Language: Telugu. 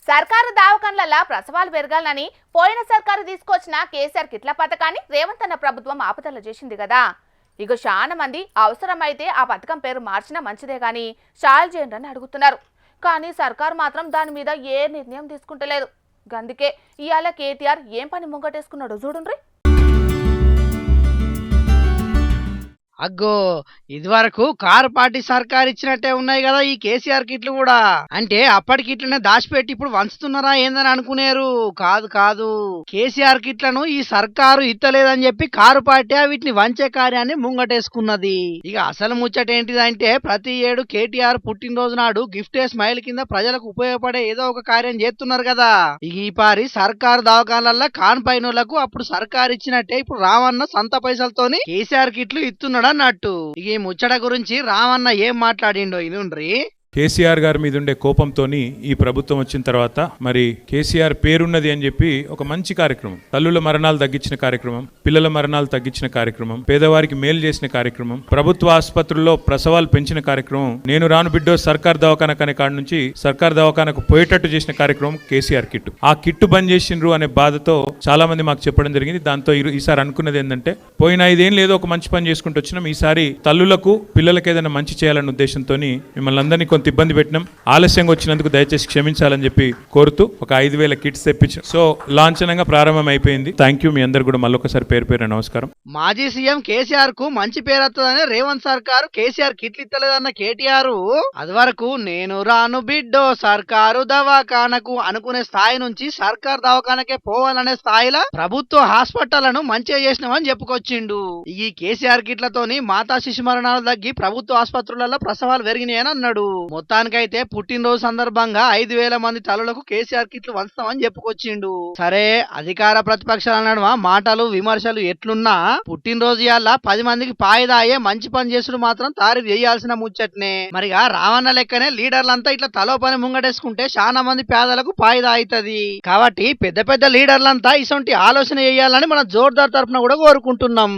సర్కారు దవాఖాన్లలో ప్రసవాలు పెరగాలని పోయిన సర్కారు తీసుకొచ్చిన కేసీఆర్ కిట్ల పథకాన్ని రేవంత్ అన్న ప్రభుత్వం ఆపదల చేసింది కదా. ఇక చాలా మంది అవసరమైతే ఆ పథకం పేరు మార్చినా మంచిదే గాని చాలు చేయండి అని అడుగుతున్నారు. కానీ సర్కారు మాత్రం దాని మీద ఏ నిర్ణయం తీసుకుంటలేదు. అందుకే ఇవాళ కేటీఆర్ ఏం పని ముంగటేసుకున్నాడో చూడండి. అగ్గో ఇదివరకు కారు పార్టీ సర్కార్ ఇచ్చినట్టే ఉన్నాయి కదా ఈ కేసీఆర్ కిట్లు కూడా. అంటే అప్పటికి ఇట్లనే దాచిపెట్టి ఇప్పుడు వంచుతున్నారా ఏందని అనుకునేరు. కాదు కాదు, కేసీఆర్ కిట్లను ఈ సర్కారు ఇత్తలేదని చెప్పి కారు పార్టీ వీటిని వంచే కార్యాన్ని ముంగటేసుకున్నది. ఇక అసలు ముచ్చట ఏంటిదంటే ప్రతి ఏడు కేటీఆర్ పుట్టినరోజు నాడు గిఫ్ట్ స్మైల్ కింద ప్రజలకు ఉపయోగపడే ఏదో ఒక కార్యం చేస్తున్నారు కదా. ఇక ఈ పారి సర్కారు దవాఖానాల కాన్ పైనోళ్లకు అప్పుడు సర్కారు ఇచ్చినట్టే ఇప్పుడు రావన్న సంత పైసలతోని కేసీఆర్ కిట్లు ఇస్తున్నాడు అన్నట్టు. ఈ ముచ్చట గురించి రామన్న ఏం మాట్లాడిండో ఇనుండ్రి. కేసీఆర్ గారి మీద ఉండే కోపంతోని ఈ ప్రభుత్వం వచ్చిన తర్వాత మరి కేసీఆర్ పేరున్నది అని చెప్పి ఒక మంచి కార్యక్రమం, తల్లుల మరణాలు తగ్గించిన కార్యక్రమం, పిల్లల మరణాలు తగ్గించిన కార్యక్రమం, పేదవారికి మేలు చేసిన కార్యక్రమం, ప్రభుత్వ ఆసుపత్రుల్లో ప్రసవాలు పెంచిన కార్యక్రమం, నేను రాను బిడ్డో సర్కార్ దవాఖాన అనే కాడ నుంచి సర్కార్ దవాఖానకు పోయేటట్టు చేసిన కార్యక్రమం కేసీఆర్ కిట్టు. ఆ కిట్టు బంద్ చేసిండ్రు అనే బాధతో చాలా మంది మాకు చెప్పడం జరిగింది. దాంతో ఈసారి అనుకున్నది ఏంటంటే పోయిన 5 ఏళ్ళు ఏదో ఒక మంచి పని చేసుకుంటూ వచ్చినాం, ఈసారి తల్లులకు పిల్లలకు ఏదైనా మంచి చేయాలన్న ఉద్దేశంతో మిమ్మల్ని అందరినీ కొంత ఇబ్బంది పెట్టినాం. ఆలస్యంగా వచ్చినందుకు దయచేసి క్షమించాలని చెప్పి కోరుతూ ఒక 5,000 కిట్స్ తెప్పించాం. సో లాంఛనంగా ప్రారంభం అయిపోయింది. Thank you. మీ అందరు కూడా మళ్ళొకసారి పేరు పేరు నమస్కారం. మాజీ సీఎం కేసీఆర్ కు మంచి పేరు వస్తుందని రేవంత్ సర్కారు కేసీఆర్ కిట్లు ఇత్తలేదన్న కేటీఆర్ అది వరకు నేను రాను బిడ్డో సర్కారు దవాఖానకు అనుకునే స్థాయి నుంచి సర్కారు దవాఖానకే పోవాలనే స్థాయిలో ప్రభుత్వ హాస్పిటళ్లను మంచిగా చేసినామని చెప్పుకొచ్చిండు. ఈ కేసీఆర్ కిట్లతోని మాతా శిశు మరణాలు తగ్గి ప్రభుత్వ ఆసుపత్రులలో ప్రసవాలు పెరిగినాయని అన్నాడు. మొత్తానికైతే పుట్టినరోజు సందర్భంగా 5,000 మంది తల్లులకు కేసీఆర్ కిట్లు వంచుతామని చెప్పుకొచ్చిండు. సరే, అధికార ప్రతిపక్షాల నడుమ మాటలు విమర్శలు ఎట్లున్నా పుట్టినరోజు ఇయాల 10 మందికి పాయిదాయే మంచి పని చేసుడు మాత్రం తారీఫ్ చేయాల్సిన ముచ్చట్నే. మరిగా రావణ లెక్కనే లీడర్లంతా ఇట్లా తలో పని ముంగడేసుకుంటే చాలా మంది పేదలకు పాయిదా అవుతుంది. కాబట్టి పెద్ద పెద్ద లీడర్లంతా ఇసొంటి ఆలోచన చేయాలని మన జోర్దార్ తరఫున కూడా కోరుకుంటున్నాం.